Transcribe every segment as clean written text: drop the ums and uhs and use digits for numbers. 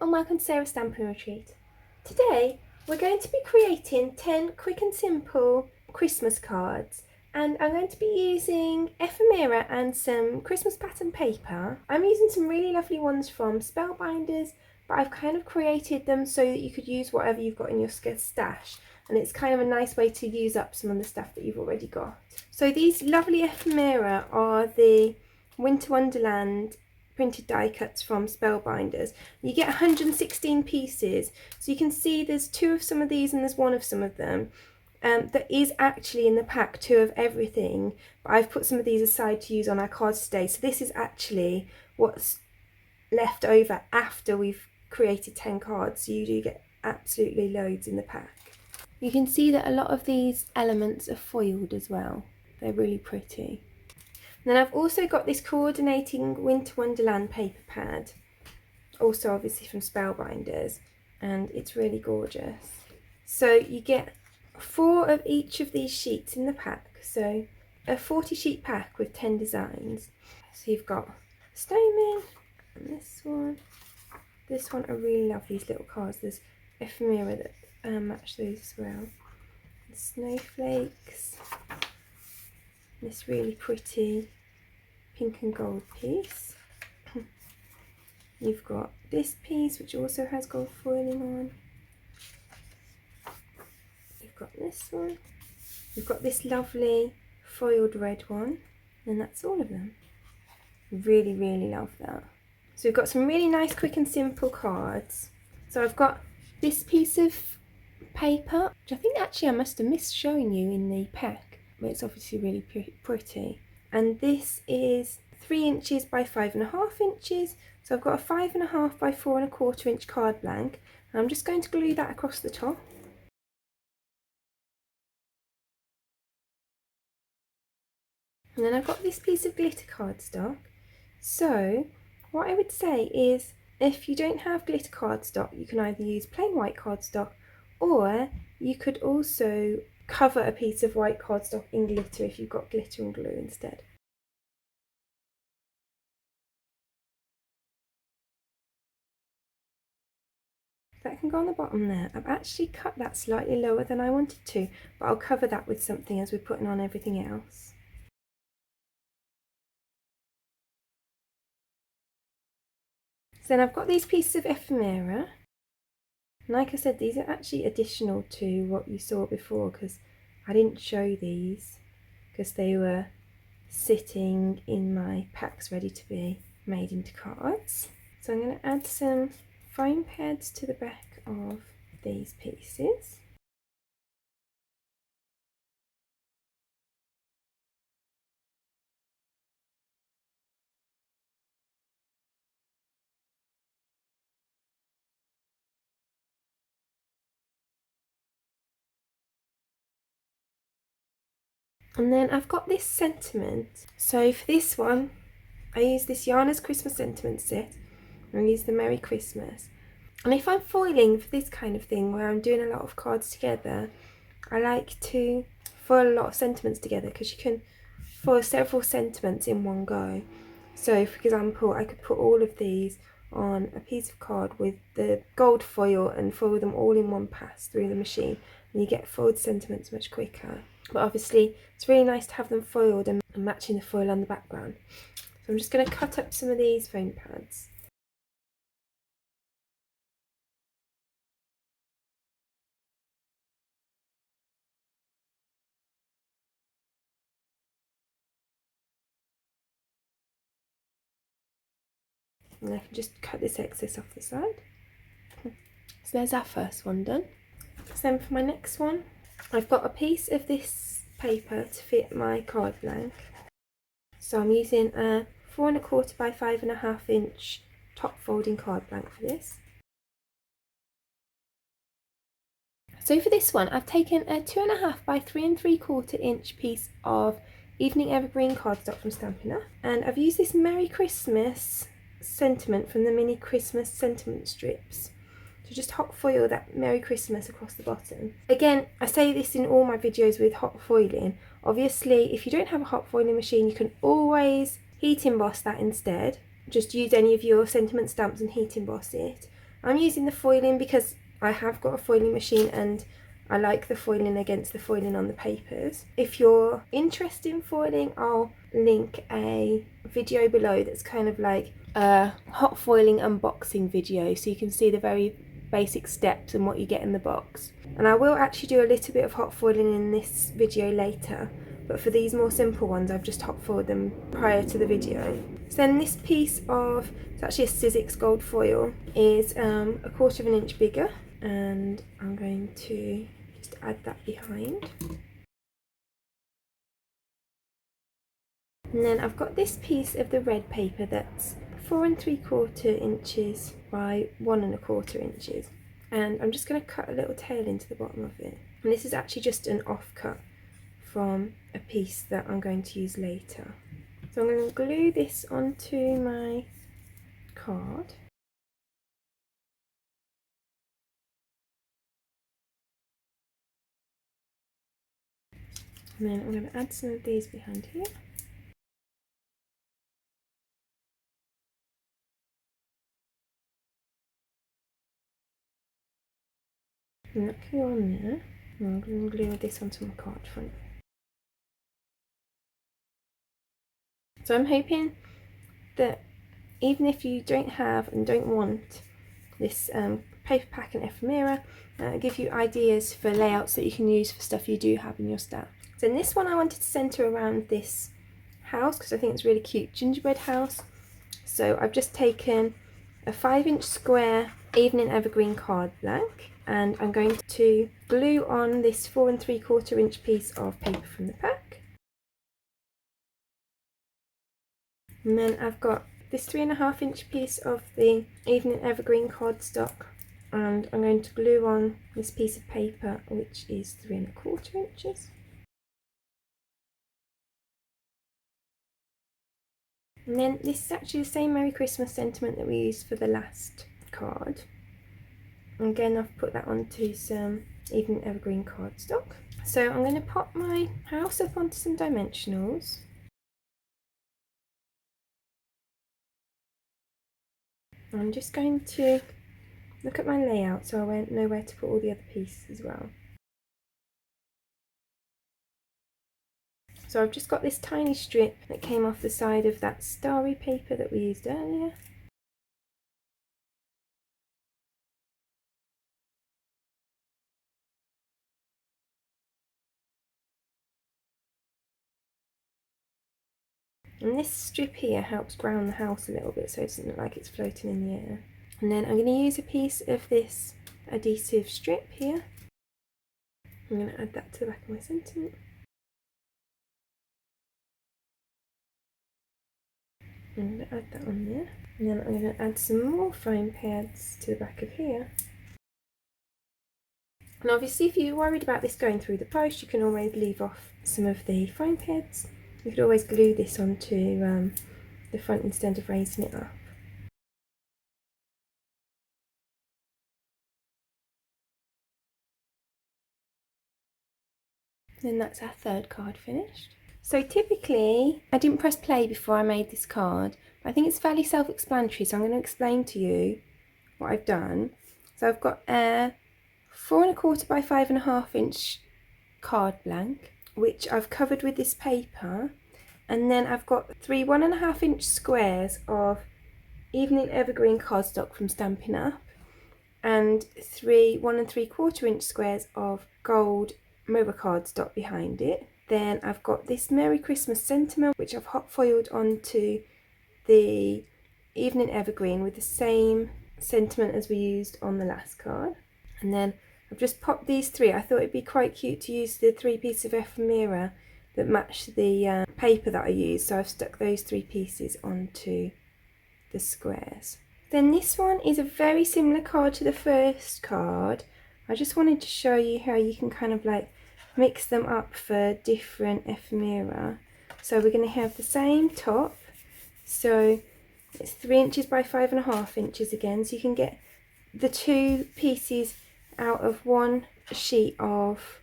and welcome to Sarah's Stamping Retreat. Today we're going to be creating 10 quick and simple Christmas cards, and I'm going to be using ephemera and some Christmas pattern paper. I'm using some really lovely ones from Spellbinders, but I've kind of created them so that you could use whatever you've got in your stash, and it's kind of a nice way to use up some of the stuff that you've already got. So these lovely ephemera are the Winter Wonderland printed die cuts from Spellbinders. You get 116 pieces, so you can see there's 2 of some of these and there's 1 of some of them. There is actually in the pack 2 of everything, but I've put some of these aside to use on our cards today. So this is actually what's left over after we've created 10 cards, so you do get absolutely loads in the pack. You can see that a lot of these elements are foiled as well. They're really pretty. And then I've also got this coordinating Winter Wonderland paper pad, also obviously from Spellbinders, and it's really gorgeous. So you get 4 of each of these sheets in the pack, so a 40 sheet pack with 10 designs. So you've got snowman, and this one. I really love these little cards. There's ephemera that match those as well. And snowflakes, this really pretty pink and gold piece. You've got this piece which also has gold foiling on. You've got this one. You've got this lovely foiled red one, and that's all of them. Really, really love that. So we've got some really nice quick and simple cards. So I've got this piece of paper, which I think actually I must have missed showing you in the pack, but it's obviously really pretty. And this is 3 inches by 5.5 inches. So I've got a 5.5 by 4.25 inch card blank, and I'm just going to glue that across the top. And then I've got this piece of glitter cardstock. So what I would say is, if you don't have glitter cardstock, you can either use plain white cardstock, or you could also cover a piece of white cardstock in glitter if you've got glitter and glue instead. That can go on the bottom there. I've actually cut that slightly lower than I wanted to, but I'll cover that with something as we're putting on everything else. So then I've got these pieces of ephemera. And like I said, these are actually additional to what you saw before, because I didn't show these because they were sitting in my packs ready to be made into cards. So I'm going to add some foam pads to the back of these pieces. And then I've got this sentiment. So for this one, I use this Yana's Christmas sentiment set, and I use the Merry Christmas. And if I'm foiling for this kind of thing, where I'm doing a lot of cards together, I like to foil a lot of sentiments together, because you can foil several sentiments in one go. So for example, I could put all of these on a piece of card with the gold foil and foil them all in one pass through the machine, and you get foiled sentiments much quicker. But obviously it's really nice to have them foiled and matching the foil on the background. So I'm just going to cut up some of these foam pads. And I can just cut this excess off the side. So there's our first one done. So then for my next one, I've got a piece of this paper to fit my card blank. So I'm using a 4.25 by 5.5 inch top folding card blank for this. So for this one, I've taken a 2.5 by 3.75 inch piece of Evening Evergreen cardstock from Stampin' Up, and I've used this Merry Christmas sentiment from the mini Christmas sentiment strips to just hot foil that Merry Christmas across the bottom. Again, I say this in all my videos with hot foiling. Obviously, if you don't have a hot foiling machine, you can always heat emboss that instead. Just use any of your sentiment stamps and heat emboss it. I'm using the foiling because I have got a foiling machine and I like the foiling against the foiling on the papers. If you're interested in foiling, I'll link a video below that's kind of like a hot foiling unboxing video, so you can see the very basic steps and what you get in the box. And I will actually do a little bit of hot foiling in this video later, but for these more simple ones I've just hot foiled them prior to the video. So then this piece of, it's actually a Sizzix gold foil, is a 1/4 of an inch bigger, and I'm going to just add that behind. And then I've got this piece of the red paper that's 4 3/4 inches by 1 1/4 inches, and I'm just going to cut a little tail into the bottom of it. And this is actually just an offcut from a piece that I'm going to use later. So I'm going to glue this onto my card. And then I'm going to add some of these behind here. And that can go on there. And I'm going to glue this onto my card front. So I'm hoping that even if you don't have and don't want this paper pack and ephemera, give you ideas for layouts that you can use for stuff you do have in your stack. So in this one I wanted to centre around this house because I think it's really cute, gingerbread house. So I've just taken a 5-inch square evening evergreen card blank, and I'm going to glue on this 4 3/4 inch piece of paper from the pack. And then I've got this 3 1/2 inch piece of the evening evergreen cardstock, and I'm going to glue on this piece of paper which is 3 1/4 inches. And then this is actually the same Merry Christmas sentiment that we used for the last card. And again, I've put that onto some evening evergreen cardstock. So I'm going to pop my house up onto some dimensionals. I'm just going to look at my layout so I won't know where to put all the other pieces as well. So I've just got this tiny strip that came off the side of that starry paper that we used earlier. And this strip here helps ground the house a little bit so it doesn't look like it's floating in the air. And then I'm going to use a piece of this adhesive strip here. I'm going to add that to the back of my sentiment. I'm going to add that on there. And then I'm going to add some more foam pads to the back of here. And obviously if you're worried about this going through the post, you can always leave off some of the foam pads. You could always glue this onto the front instead of raising it up. Then that's our third card finished. So typically, I didn't press play before I made this card, but I think it's fairly self-explanatory, so I'm going to explain to you what I've done. So I've got a 4 1/4 by 5 1/2 inch card blank, which I've covered with this paper, and then I've got 3 1 1/2 inch squares of evening evergreen cardstock from Stampin' Up, and 3 1 3/4 inch squares of gold mirror cardstock behind it. Then I've got this Merry Christmas sentiment which I've hot foiled onto the evening evergreen with the same sentiment as we used on the last card. And then I've just popped these three. I thought it'd be quite cute to use the 3 pieces of ephemera that match the paper that I used, so I've stuck those 3 pieces onto the squares. Then this one is a very similar card to the first card. I just wanted to show you how you can kind of like mix them up for different ephemera. So we're going to have the same top, so it's 3 inches by 5 1/2 inches again, so you can get the 2 pieces out of one sheet of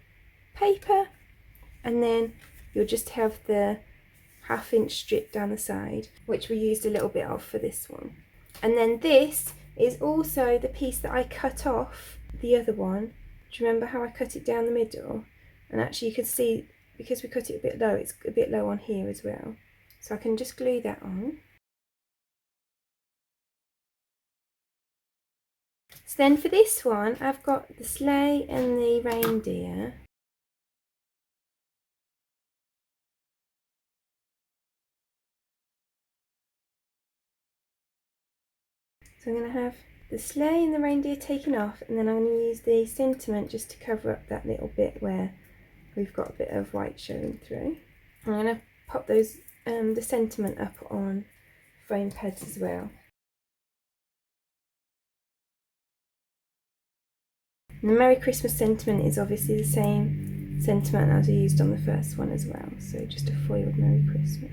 paper, and then you'll just have the 1/2 inch strip down the side, which we used a little bit of for this one. And then this is also the piece that I cut off the other one. Do you remember how I cut it down the middle? And actually you can see, because we cut it a bit low, it's a bit low on here as well. So I can just glue that on. So then for this one, I've got the sleigh and the reindeer. So I'm going to have the sleigh and the reindeer taken off, and then I'm going to use the sentiment just to cover up that little bit where we've got a bit of white showing through. I'm going to pop those the sentiment up on foam pads as well. And the Merry Christmas sentiment is obviously the same sentiment as I used on the first one as well, so just a foiled Merry Christmas.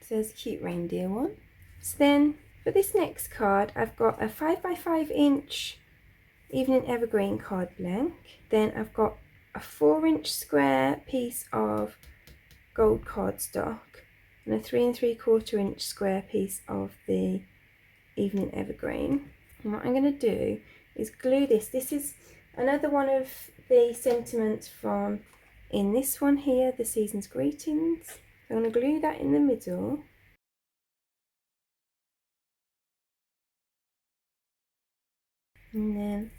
So there's a cute reindeer one. So then for this next card, I've got a 5x5 inch Evening Evergreen card blank. Then I've got a 4-inch square piece of gold cardstock and a 3 3/4 inch square piece of the Evening Evergreen. And what I'm going to do is glue this. This is another one of the sentiments from in this one here, the Season's Greetings. I'm going to glue that in the middle. And then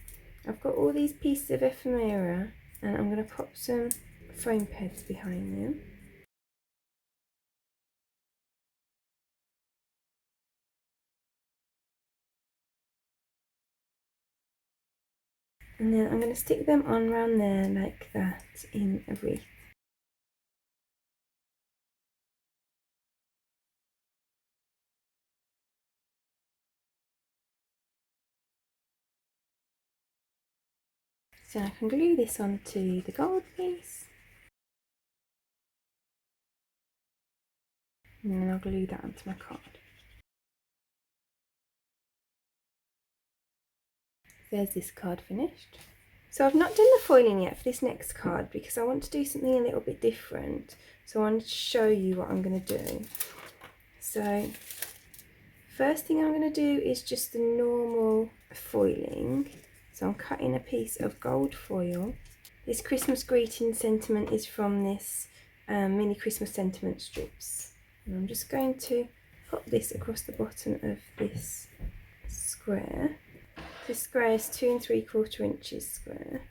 I've got all these pieces of ephemera, and I'm going to pop some foam pads behind them. And then I'm going to stick them on round there like that in a wreath. So I can glue this onto the gold piece. And then I'll glue that onto my card. There's this card finished. So I've not done the foiling yet for this next card because I want to do something a little bit different. So I wanted to show you what I'm going to do. So first thing I'm going to do is just the normal foiling. So I'm cutting a piece of gold foil. This Christmas greeting sentiment is from this mini Christmas sentiment strips. And I'm just going to put this across the bottom of this square. This square is 2 3/4 inches square.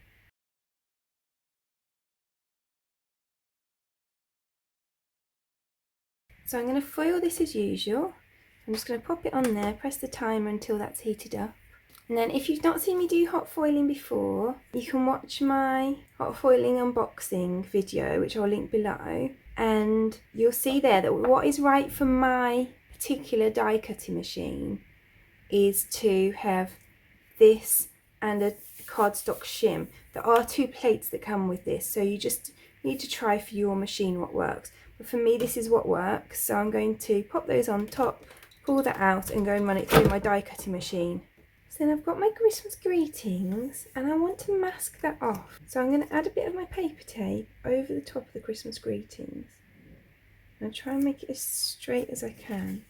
So I'm going to foil this as usual. I'm just going to pop it on there, press the timer until that's heated up. And then if you've not seen me do hot foiling before, you can watch my hot foiling unboxing video, which I'll link below. And you'll see there that what is right for my particular die cutting machine is to have this and a cardstock shim. There are 2 plates that come with this, so you just need to try for your machine what works. But for me, this is what works, so I'm going to pop those on top, pull that out and go and run it through my die cutting machine. So then I've got my Christmas greetings and I want to mask that off. So I'm going to add a bit of my paper tape over the top of the Christmas greetings and try and make it as straight as I can.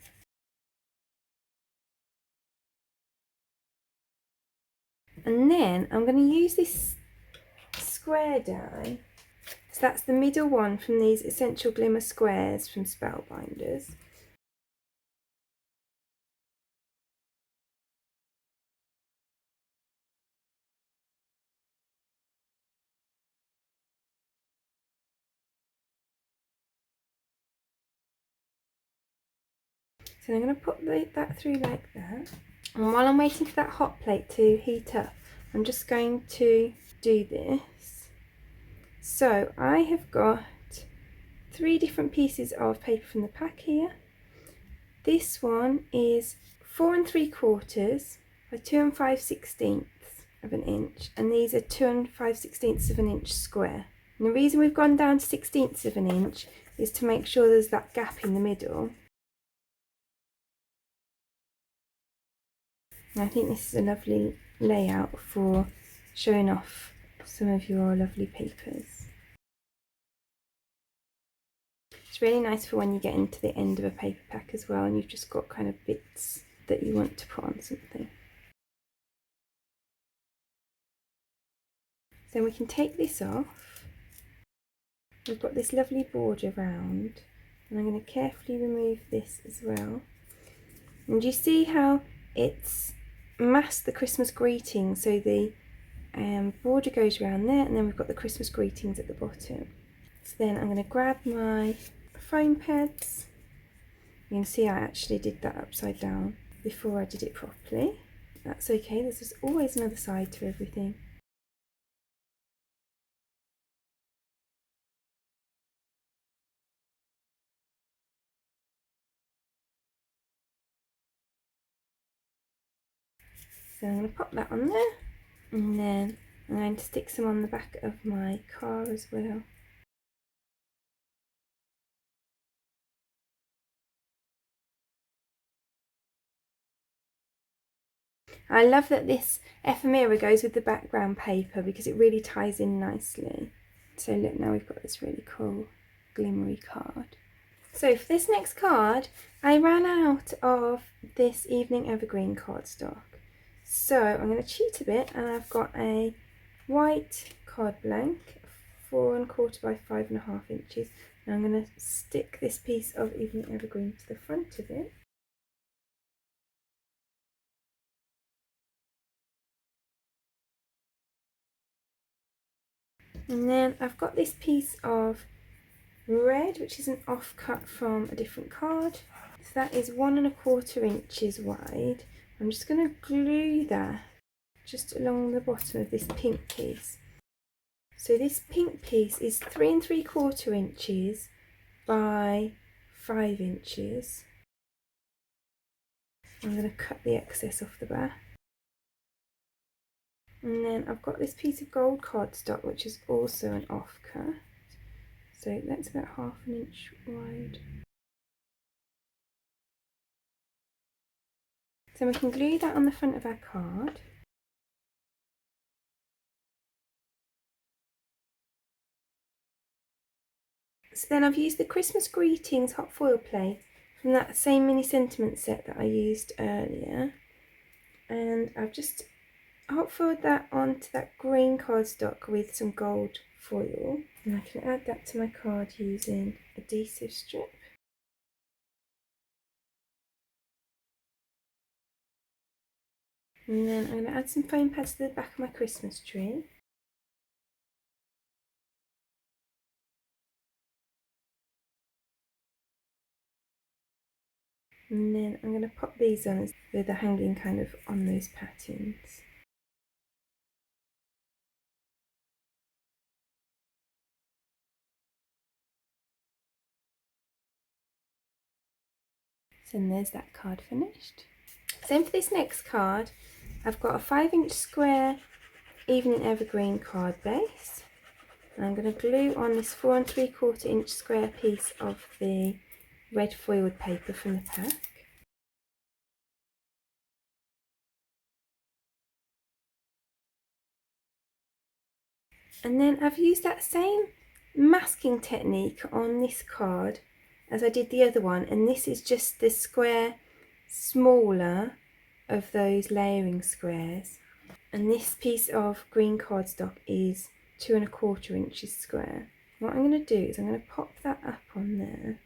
And then I'm going to use this square die. So that's the middle one from these Essential Glimmer squares from Spellbinders. So I'm going to put that through like that. And while I'm waiting for that hot plate to heat up, I'm just going to do this. So I have got 3 different pieces of paper from the pack here. This one is 4 3/4 by 2 5/16 of an inch, and these are 2 5/16 of an inch square. And the reason we've gone down to 1/16 of an inch is to make sure there's that gap in the middle. And I think this is a lovely layout for showing off some of your lovely papers. It's really nice for when you get into the end of a paper pack as well and you've just got kind of bits that you want to put on something. Then we can take this off. We've got this lovely border round, and I'm going to carefully remove this as well. And you see how it's masked the Christmas greetings, so the border goes around there, and then we've got the Christmas greetings at the bottom. So then I'm going to grab my foam pads. You can see I actually did that upside down before I did it properly. That's okay, there's always another side to everything. So I'm going to pop that on there, and then I'm going to stick some on the back of my car as well. I love that this ephemera goes with the background paper because it really ties in nicely. So look, now we've got this really cool glimmery card. So for this next card, I ran out of this evening evergreen cardstock. So I'm going to cheat a bit, and I've got a white card blank, 4 1/4 by 5.5 inches. And I'm going to stick this piece of evening evergreen to the front of it. And then I've got this piece of red, which is an offcut from a different card. So that is 1 1/4 inches wide. I'm just going to glue that just along the bottom of this pink piece. So this pink piece is 3 3/4 inches by 5 inches. I'm going to cut the excess off the back. And then I've got this piece of gold cardstock, which is also an offcut. So that's about 1/2 inch wide. So we can glue that on the front of our card. So then I've used the Christmas Greetings hot foil plate from that same mini sentiment set that I used earlier. And I've just hot foiled that onto that green cardstock with some gold foil. And I can add that to my card using adhesive strip. And then I'm going to add some foam pads to the back of my Christmas tree. And then I'm going to pop these on with the hanging kind of on those patterns. So there's that card finished. Same for this next card. I've got a 5-inch square evening evergreen card base. And I'm going to glue on this 4 3/4 inch square piece of the red foiled paper from the pack. And then I've used that same masking technique on this card as I did the other one, and this is just the square smaller of those layering squares. And this piece of green cardstock is 2 1/4 inches square. What I'm going to do is I'm going to pop that up on there.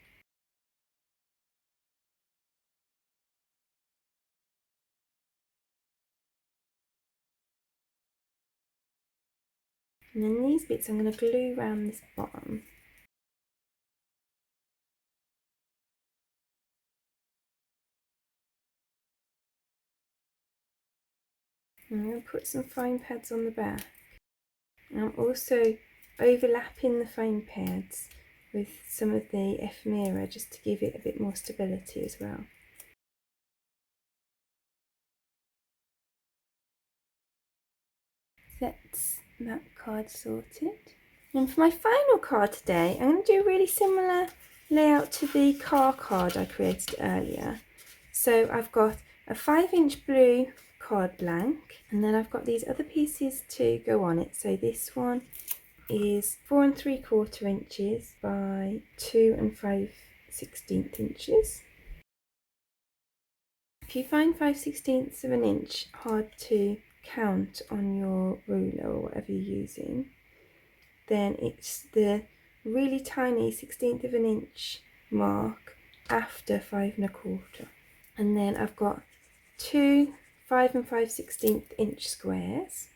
And then these bits I'm going to glue around this bottom. And I'm going to put some foam pads on the back. And I'm also overlapping the foam pads with some of the ephemera just to give it a bit more stability as well. That's that card sorted. And for my final card today, I'm going to do a really similar layout to the car card I created earlier. So I've got a 5-inch blue card blank, and then I've got these other pieces to go on it. So this one is 4 3/4 inches by 2 5/16 inches. If you find 5/16 of an inch hard to count on your ruler or whatever you're using, then it's the really tiny 1/16 of an inch mark after 5 1/4. And then I've got two 5 5/16 inch squares.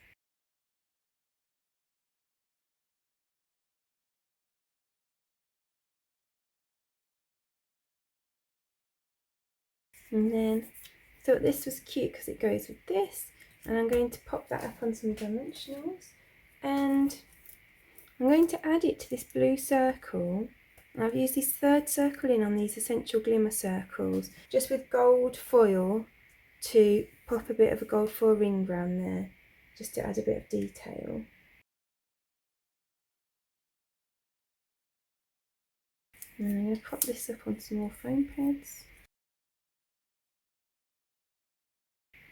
And then I thought this was cute because it goes with this, and I'm going to pop that up on some dimensionals, and I'm going to add it to this blue circle. And I've used this third circle in on these essential glimmer circles, just with gold foil, to pop a bit of a gold foil ring around there, just to add a bit of detail. And I'm going to pop this up on some more foam pads.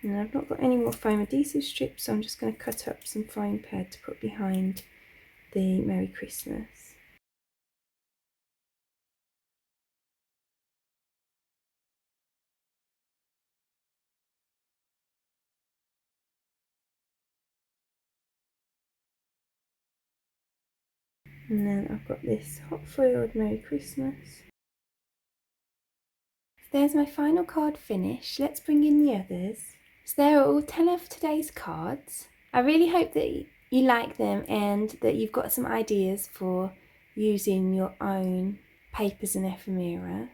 And I've not got any more foam adhesive strips, so I'm just going to cut up some foam pad to put behind the Merry Christmas. And then I've got this hot foiled Merry Christmas. There's my final card finish. Let's bring in the others. So there are all 10 of today's cards. I really hope that you like them and that you've got some ideas for using your own papers and ephemera.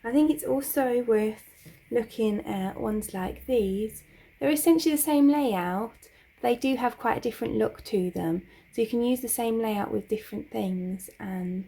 I think it's also worth looking at ones like these. They're essentially the same layout, but they do have quite a different look to them. So you can use the same layout with different things and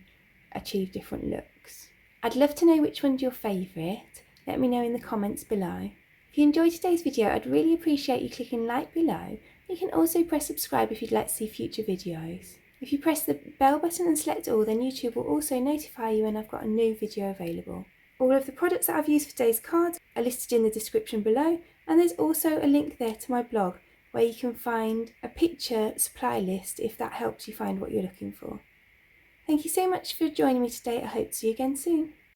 achieve different looks. I'd love to know which one's your favourite. Let me know in the comments below. If you enjoyed today's video, I'd really appreciate you clicking like below. You can also press subscribe if you'd like to see future videos. If you press the bell button and select all, then YouTube will also notify you when I've got a new video available. All of the products that I've used for today's cards are listed in the description below, and there's also a link there to my blog where you can find a picture supply list if that helps you find what you're looking for. Thank you so much for joining me today. I hope to see you again soon.